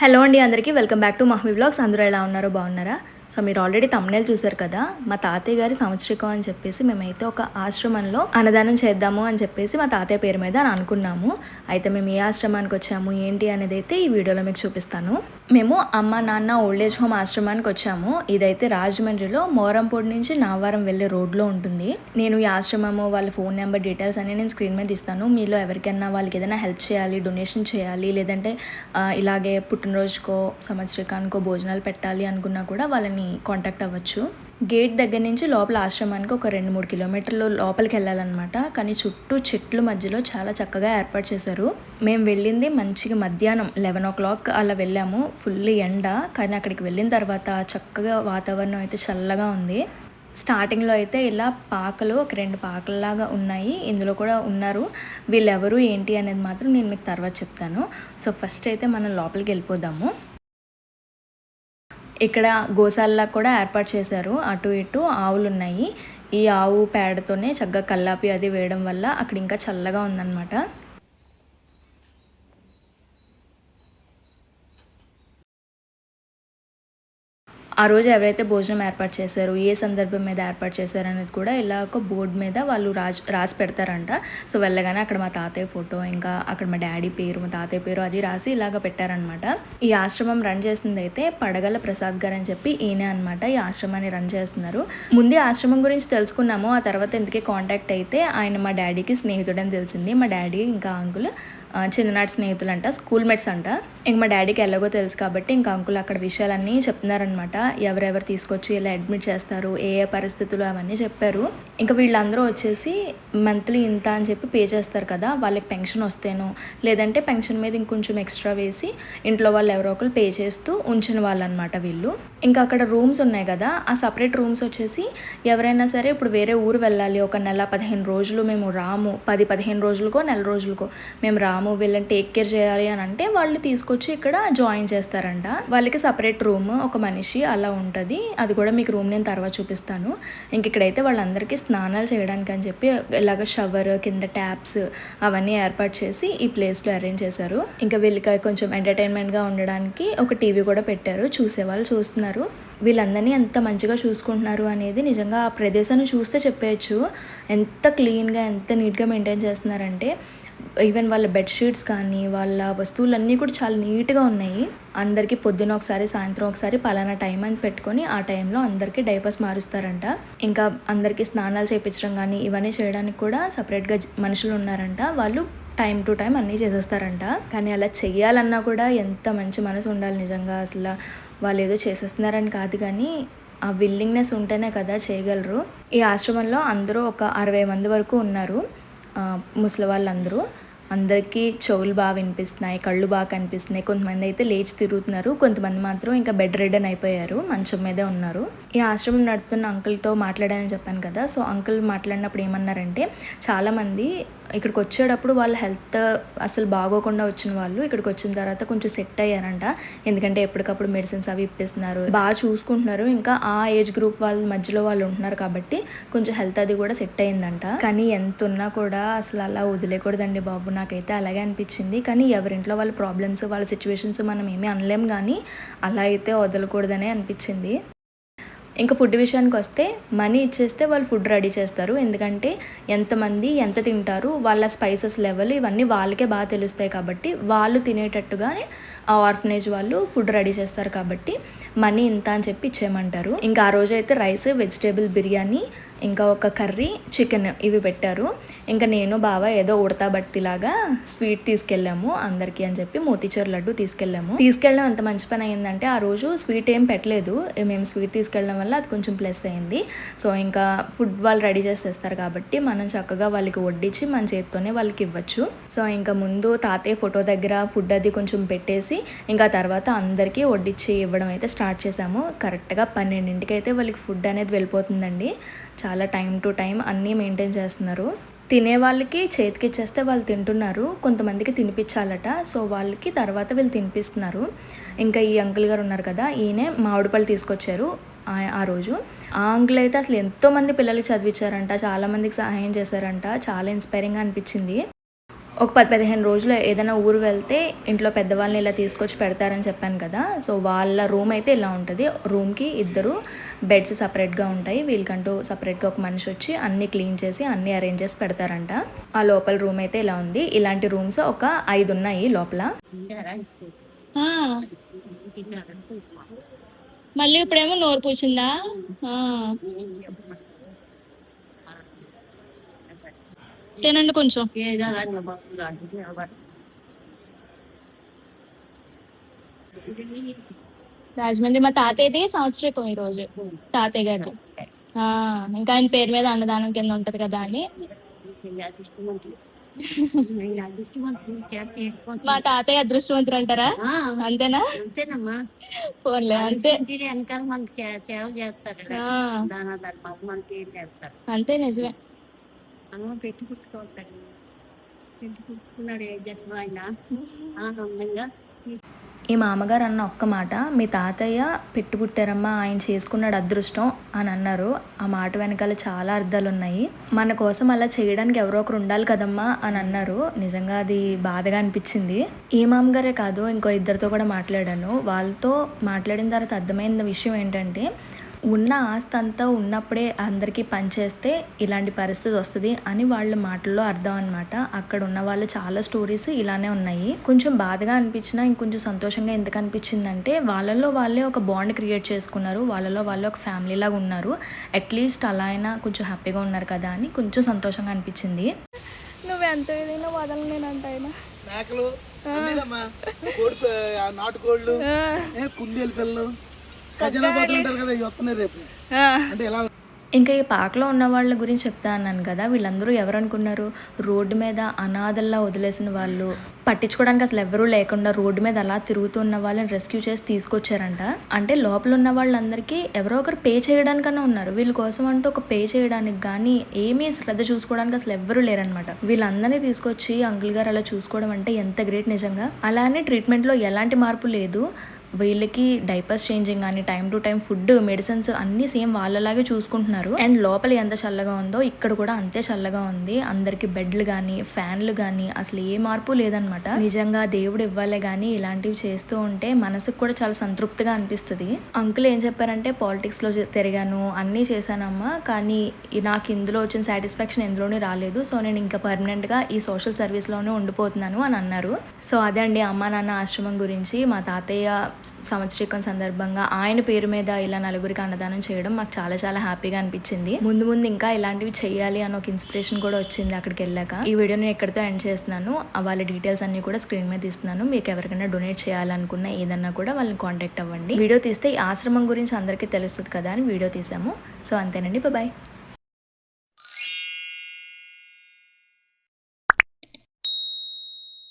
Hello అండి అందరికీ welcome back to మహ్మీ vlogs. అందరూ ఎలా ఉన్నారో బాగున్నారా? సో మీరు ఆల్రెడీ థంబ్నెయిల్ చూసారు కదా. మా తాతయ్య గారి సంవత్సరికం అని చెప్పేసి మేమైతే ఒక ఆశ్రమంలో అన్నదానం చేద్దాము అని చెప్పేసి మా తాతయ్య పేరు మీద అని అనుకున్నాము. అయితే మేము ఏ ఆశ్రమానికి వచ్చాము ఏంటి అనేది అయితే ఈ వీడియోలో మీకు చూపిస్తాను. మేము అమ్మ నాన్న ఓల్డ్ ఏజ్ హోమ్ ఆశ్రమానికి వచ్చాము. ఇదైతే రాజమండ్రిలో మోరంపూడి నుంచి నావారం వెళ్ళే రోడ్లో ఉంటుంది. నేను ఈ ఆశ్రమము వాళ్ళ ఫోన్ నెంబర్ డీటెయిల్స్ అన్ని నేను స్క్రీన్ మీద ఇస్తాను. మీలో ఎవరికైనా వాళ్ళకి ఏదైనా హెల్ప్ చేయాలి, డొనేషన్ చేయాలి, లేదంటే ఇలాగే పుట్టినరోజుకో సంవత్సరికానికో భోజనాలు పెట్టాలి అనుకున్నా కూడా వాళ్ళని కాంటాక్ట్ అవ్వచ్చు. గేట్ దగ్గర నుంచి లోపల ఆశ్రమానికి ఒక 2-3 కిలోమీటర్లు లోపలికి వెళ్ళాలన్నమాట. కానీ చుట్టూ చెట్లు మధ్యలో చాలా చక్కగా ఏర్పాటు చేశారు. మేము వెళ్ళింది మంచిగా మధ్యాహ్నం 11 o'clock అలా వెళ్ళాము. ఫుల్ ఎండ, కానీ అక్కడికి వెళ్ళిన తర్వాత చక్కగా వాతావరణం అయితే చల్లగా ఉంది. స్టార్టింగ్లో అయితే ఇలా పాకలు ఒక 2 పాకల్లాగా ఉన్నాయి, ఇందులో కూడా ఉన్నారు. వీళ్ళెవరు ఏంటి అనేది మాత్రం నేను మీకు తర్వాత చెప్తాను. సో ఫస్ట్ అయితే మనం లోపలికి వెళ్ళిపోదాము. ఇక్కడ గోశాలలా కూడా ఏర్పాటు చేశారు. అటు ఇటు ఆవులు ఉన్నాయి. ఈ ఆవు పేడతోనే చక్కగా కల్లాపి అది వేయడం వల్ల అక్కడ ఇంకా చల్లగా ఉందన్నమాట. ఆ రోజు ఎవరైతే భోజనం ఏర్పాటు చేశారో, ఏ సందర్భం మీద ఏర్పాటు చేశారు అనేది కూడా ఇలా ఒక బోర్డు మీద వాళ్ళు రాసి పెడతారంట. సో వెళ్ళగానే అక్కడ మా తాతయ్య ఫోటో, ఇంకా అక్కడ మా డాడీ పేరు, మా తాతయ్య పేరు అది రాసి ఇలాగ పెట్టారనమాట. ఈ ఆశ్రమం రన్ చేస్తుంది అయితే పడగల ప్రసాద్ గారు అని చెప్పి ఈయనే అనమాట ఈ ఆశ్రమాన్ని రన్ చేస్తున్నారు. ముందే ఆశ్రమం గురించి తెలుసుకున్నాము. ఆ తర్వాత ఇంతకీ కాంటాక్ట్ అయితే ఆయన మా డాడీకి స్నేహితుడని తెలిసింది. మా డాడీ ఇంకా అంకుల్ చిన్ననాటి స్నేహితులు అంట, స్కూల్ మేట్స్ అంట. ఇంక మా డాడీకి ఎలాగో తెలుసు కాబట్టి ఇంకా అంకుల్ అక్కడ విషయాలన్నీ చెప్తున్నారనమాట. ఎవరెవరు తీసుకొచ్చి ఇలా అడ్మిట్ చేస్తారు, ఏ ఏ పరిస్థితులు అవన్నీ చెప్పారు. ఇంకా వీళ్ళందరూ వచ్చేసి మంత్లీ ఇంత అని చెప్పి పే చేస్తారు కదా, వాళ్ళకి పెన్షన్ వస్తేనో లేదంటే పెన్షన్ మీద ఇంకొంచెం ఎక్స్ట్రా వేసి ఇంట్లో వాళ్ళు ఎవరో ఒకరు పే చేస్తూ ఉంచిన వాళ్ళు అనమాట వీళ్ళు. ఇంకా అక్కడ రూమ్స్ ఉన్నాయి కదా, ఆ సపరేట్ రూమ్స్ వచ్చేసి ఎవరైనా సరే ఇప్పుడు వేరే ఊరు వెళ్ళాలి, ఒక నెల 15 రోజులు మేము రాము, 10-15 రోజులకో నెల రోజులకో మేము రాము, వీళ్ళని టేక్ కేర్ చేయాలి అని అంటే వాళ్ళు తీసుకొచ్చి ఇక్కడ జాయిన్ చేస్తారంట. వాళ్ళకి సపరేట్ రూమ్ ఒక మనిషి అలా ఉంటుంది. అది కూడా మీకు రూమ్ నేను తర్వాత చూపిస్తాను. ఇంక ఇక్కడైతే వాళ్ళందరికీ స్నానాలు చేయడానికి అని చెప్పి ఇలాగ షవర్ కింద ట్యాప్స్ అవన్నీ ఏర్పాటు చేసి ఈ ప్లేస్లో అరేంజ్ చేశారు. ఇంకా వీళ్ళకి కొంచెం ఎంటర్టైన్మెంట్గా ఉండడానికి ఒక టీవీ కూడా పెట్టారు. చూసేవాళ్ళు చూస్తున్నారు. వీళ్ళందరినీ ఎంత మంచిగా చూసుకుంటున్నారు అనేది నిజంగా ఆ ప్రదేశాన్ని చూస్తే చెప్పేయచ్చు. ఎంత క్లీన్గా ఎంత నీట్గా మెయింటైన్ చేస్తున్నారంటే ఈవెన్ వాళ్ళ బెడ్షీట్స్ కానీ వాళ్ళ వస్తువులన్నీ కూడా చాలా నీట్గా ఉన్నాయి. అందరికీ పొద్దున ఒకసారి సాయంత్రం ఒకసారి పలానా టైం అని పెట్టుకొని ఆ టైంలో అందరికీ డైపర్స్ మారుస్తారంట. ఇంకా అందరికీ స్నానాలు చేయించడం కానీ ఇవన్నీ చేయడానికి కూడా సపరేట్గా మనుషులు ఉన్నారంట. వాళ్ళు టైం టు టైం అన్నీ చేసేస్తారంట. కానీ అలా చెయ్యాలన్నా కూడా ఎంత మంచి మనసు ఉండాలి నిజంగా. అసలు వాళ్ళు ఏదో చేసేస్తున్నారని కాదు, కానీ ఆ విల్లింగ్నెస్ ఉంటేనే కదా చేయగలరు. ఈ ఆశ్రమంలో అందరూ ఒక 60 మంది వరకు ఉన్నారు. ముసలి వాళ్ళందరూ, అందరికీ చెవులు బాగా వినిపిస్తున్నాయి, కళ్ళు బాగా కనిపిస్తున్నాయి. కొంతమంది అయితే లేచి తిరుగుతున్నారు, కొంతమంది మాత్రం ఇంకా బెడ్ రెడన్ అయిపోయారు, మంచం మీదే ఉన్నారు. ఈ ఆశ్రమం నడుపుతున్న అంకుల్తో మాట్లాడానని చెప్పాను కదా. సో అంకుల్ మాట్లాడినప్పుడు ఏమన్నారంటే చాలామంది ఇక్కడికి వచ్చేటప్పుడు వాళ్ళ హెల్త్ అసలు బాగోకుండా వచ్చిన వాళ్ళు ఇక్కడికి వచ్చిన తర్వాత కొంచెం సెట్ అయ్యారంట. ఎందుకంటే ఎప్పటికప్పుడు మెడిసిన్స్ అవి ఇప్పిస్తున్నారు, బాగా చూసుకుంటున్నారు. ఇంకా ఆ ఏజ్ గ్రూప్ వాళ్ళ మధ్యలో వాళ్ళు ఉంటున్నారు కాబట్టి కొంచెం హెల్త్ అది కూడా సెట్ అయిందంట. కానీ ఎంత ఉన్నా కూడా అసలు అలా వదిలేకూడదండి బాబు, నాకైతే అలాగే అనిపించింది. కానీ ఎవరింట్లో వాళ్ళ ప్రాబ్లమ్స్ వాళ్ళ సిచ్యువేషన్స్ మనం ఏమీ అనలేం, కానీ అలా అయితే వదలకూడదనే అనిపించింది. ఇంకా ఫుడ్ విషయానికి వస్తే మనీ ఇచ్చేస్తే వాళ్ళు ఫుడ్ రెడీ చేస్తారు. ఎందుకంటే ఎంతమంది ఎంత తింటారు, వాళ్ళ స్పైసెస్ లెవెల్ ఇవన్నీ వాళ్ళకే బాగా తెలుస్తాయి కాబట్టి వాళ్ళు తినేటట్టుగానే ఆ ఆర్ఫనేజ్ వాళ్ళు ఫుడ్ రెడీ చేస్తారు కాబట్టి మనీ ఇంత అని చెప్పి ఇచ్చేయమంటారు. ఇంకా ఆ రోజు అయితే రైస్, వెజిటేబుల్ బిర్యానీ, ఇంకా ఒక కర్రీ, చికెన్ ఇవి పెట్టారు. ఇంకా నేను బావ ఏదో ఉడతా బట్టిలాగా స్వీట్ తీసుకెళ్ళాము అందరికీ అని చెప్పి మోతీచూర్ లడ్డు తీసుకెళ్ళడం ఎంత మంచి పని అయిందంటే ఆ రోజు స్వీట్ ఏం పెట్టలేదు, మేము స్వీట్ తీసుకెళ్ళడం వల్ల అది కొంచెం ప్లస్ అయింది. సో ఇంకా ఫుడ్ వాళ్ళు రెడీ చేసేస్తారు కాబట్టి మనం చక్కగా వాళ్ళకి వడ్డించి మన చేతితోనే వాళ్ళకి ఇవ్వచ్చు. సో ఇంకా ముందు తాతయ్య ఫోటో దగ్గర ఫుడ్ అది కొంచెం పెట్టేసి ఇంకా తర్వాత అందరికీ వడ్డించి ఇవ్వడం అయితే స్టార్ట్ చేసాము. కరెక్ట్గా 12ంటికి అయితే వాళ్ళకి ఫుడ్ అనేది వెళ్ళిపోతుందండి. చాలా టైం టు టైం అన్నీ మెయింటైన్ చేస్తున్నారు. తినే వాళ్ళకి చేతికి ఇచ్చేస్తే వాళ్ళు తింటున్నారు, కొంతమందికి తినిపించాలట. సో వాళ్ళకి తర్వాత వీళ్ళు తినిపిస్తున్నారు. ఇంకా ఈ అంకుల్ గారు ఉన్నారు కదా, ఈయనే మామిడి పళ్ళు తీసుకొచ్చారు ఆ రోజు. ఆ అంకుల్ అయితే అసలు ఎంతోమంది పిల్లలకి చదివించారంట, చాలామందికి సహాయం చేశారంట. చాలా ఇన్స్పైరింగ్గా అనిపించింది. ఒక 10-15 రోజులు ఏదైనా ఊరు వెళ్తే ఇంట్లో పెద్దవాళ్ళని ఇలా తీసుకొచ్చి పెడతారని చెప్పాను కదా. సో వాళ్ళ రూమ్ అయితే ఇలా ఉంటుంది. రూమ్కి 2 బెడ్స్ సపరేట్గా ఉంటాయి. వీళ్ళకంటూ సపరేట్గా ఒక మనిషి వచ్చి అన్నీ క్లీన్ చేసి అన్నీ అరేంజ్ చేసి పెడతారంట. ఆ లోపల రూమ్ అయితే ఇలా ఉంది. ఇలాంటి రూమ్స్ ఒక 5 ఉన్నాయి లోపల. మళ్ళీ ఇప్పుడేమో నోరు పూసిందా. తినండి కొంచెం. రాజమండ్రి మా తాతయ్యది సంవత్సరికం ఈ రోజు, తాతయ్య గారి. ఇంకా ఆయన పేరు మీద అన్నదానం కింద ఉంటది కదా అని. మా తాతయ్య అదృష్టవంతులు అంటారా? అంతేనా? అంతేనమ్మా. పోన్లే అంతే. వెనకాల మనకి సేవ చేస్తారు, దాన ధర్మాలు మనకి ఏం చేస్తారు. అంతే, నిజమే. పెట్టి పుట్టుకోవాలి, పెట్టి పుట్టుకున్నాడు ఏ జన్మ ఆయన ఆనందంగా. ఈ మామగారు అన్న ఒక్క మాట, మీ తాతయ్య పెట్టి పుట్టారమ్మా, ఆయన చేసుకున్నాడు అదృష్టం అని అన్నారు. ఆ మాట వెనకాల చాలా అర్థాలు ఉన్నాయి. మన కోసం అలా చేయడానికి ఎవరో ఒకరు ఉండాలి కదమ్మా అని అన్నారు. నిజంగా అది బాధగా అనిపించింది. ఈ మామగారే కాదు, ఇంకో 2తో కూడా మాట్లాడాను. వాళ్ళతో మాట్లాడిన తర్వాత అర్థమైన విషయం ఏంటంటే, ఉన్న ఆస్తి అంతా ఉన్నప్పుడే అందరికీ పనిచేస్తే ఇలాంటి పరిస్థితి వస్తుంది అని వాళ్ళ మాటల్లో అర్థం అనమాట. అక్కడ ఉన్న వాళ్ళు చాలా స్టోరీస్ ఇలానే ఉన్నాయి. కొంచెం బాధగా అనిపించినా ఇంకొంచెం సంతోషంగా ఎందుకు అనిపించిందంటే, వాళ్ళలో వాళ్ళే ఒక బాండ్ క్రియేట్ చేసుకున్నారు. వాళ్ళలో వాళ్ళే ఒక ఫ్యామిలీ లాగా ఉన్నారు. అట్లీస్ట్ అలా అయినా కొంచెం హ్యాపీగా ఉన్నారు కదా అని కొంచెం సంతోషంగా అనిపించింది. నువ్వు ఎంత ఏదైనా వదలను నేను అంటే మేకలు, నాటుకోళ్ళు, కుందేలు పిల్లలు, ఇంకా ఈ పాకలో ఉన్న వాళ్ళ గురించి చెప్తా అన్నాను కదా. వీళ్ళందరూ ఎవరు అనుకున్నారు? రోడ్డు మీద అనాథల్లా వదిలేసిన వాళ్ళు, పట్టించుకోవడానికి అసలు ఎవరూ లేకుండా రోడ్డు మీద అలా తిరుగుతున్న వాళ్ళని రెస్క్యూ చేసి తీసుకొచ్చారంట. అంటే లోపల ఉన్న వాళ్ళందరికీ ఎవరో ఒకరు పే చేయడానికన్నా ఉన్నారు. వీళ్ళ కోసం అంటూ ఒక పే చేయడానికి కానీ ఏమీ శ్రద్ధ చూసుకోవడానికి అసలు ఎవ్వరూ లేరనమాట. వీళ్ళందరినీ తీసుకొచ్చి అంకుల్ గారు అలా చూసుకోవడం అంటే ఎంత గ్రేట్ నిజంగా. అలానే ట్రీట్మెంట్లో ఎలాంటి మార్పు లేదు. వీళ్ళకి డైపర్స్ చేంజింగ్ కానీ time to time food, medicines అన్నీ సేమ్ వాళ్ళలాగే చూసుకుంటున్నారు. అండ్ లోపల ఎంత చల్లగా ఉందో ఇక్కడ కూడా అంతే చల్లగా ఉంది. అందరికి బెడ్లు కానీ ఫ్యాన్లు కానీ అసలు ఏ మార్పు లేదనమాట. నిజంగా దేవుడు ఇవ్వాలే కానీ ఇలాంటివి చేస్తూ ఉంటే మనసుకు కూడా చాలా సంతృప్తిగా అనిపిస్తుంది. అంకుల్ ఏం చెప్పారంటే, పాలిటిక్స్లో తిరిగాను, అన్నీ చేశానమ్మా, కానీ నాకు ఇందులో వచ్చిన సాటిస్ఫాక్షన్ ఎందులోనే రాలేదు. సో నేను ఇంకా పర్మనెంట్గా ఈ సోషల్ సర్వీస్లోనే ఉండిపోతున్నాను అని అన్నారు. సో అదే అండి అమ్మా నాన్న ఆశ్రమం గురించి. మా తాతయ్య సంవత్సరికం సందర్భంగా ఆయన పేరు మీద ఇలా నలుగురికి అన్నదానం చేయడం మాకు చాలా చాలా హ్యాపీగా అనిపించింది. ముందు ముందు ఇంకా ఇలాంటివి చేయాలి అని ఒక ఇన్స్పిరేషన్ కూడా వచ్చింది అక్కడికి వెళ్ళాక. ఈ వీడియో నేను ఎక్కడితో ఎండ్ చేస్తున్నాను. వాళ్ళ డీటెయిల్స్ అన్ని కూడా స్క్రీన్ మీద ఇస్తున్నాను. మీకు ఎవరికైనా డొనేట్ చేయాలనుకున్నా ఏదన్నా కూడా వాళ్ళని కాంటాక్ట్ అవ్వండి. వీడియో తీస్తే ఈ ఆశ్రమం గురించి అందరికీ తెలుస్తుంది కదా అని వీడియో తీసాము. సో అంతేనండి, బాయ్.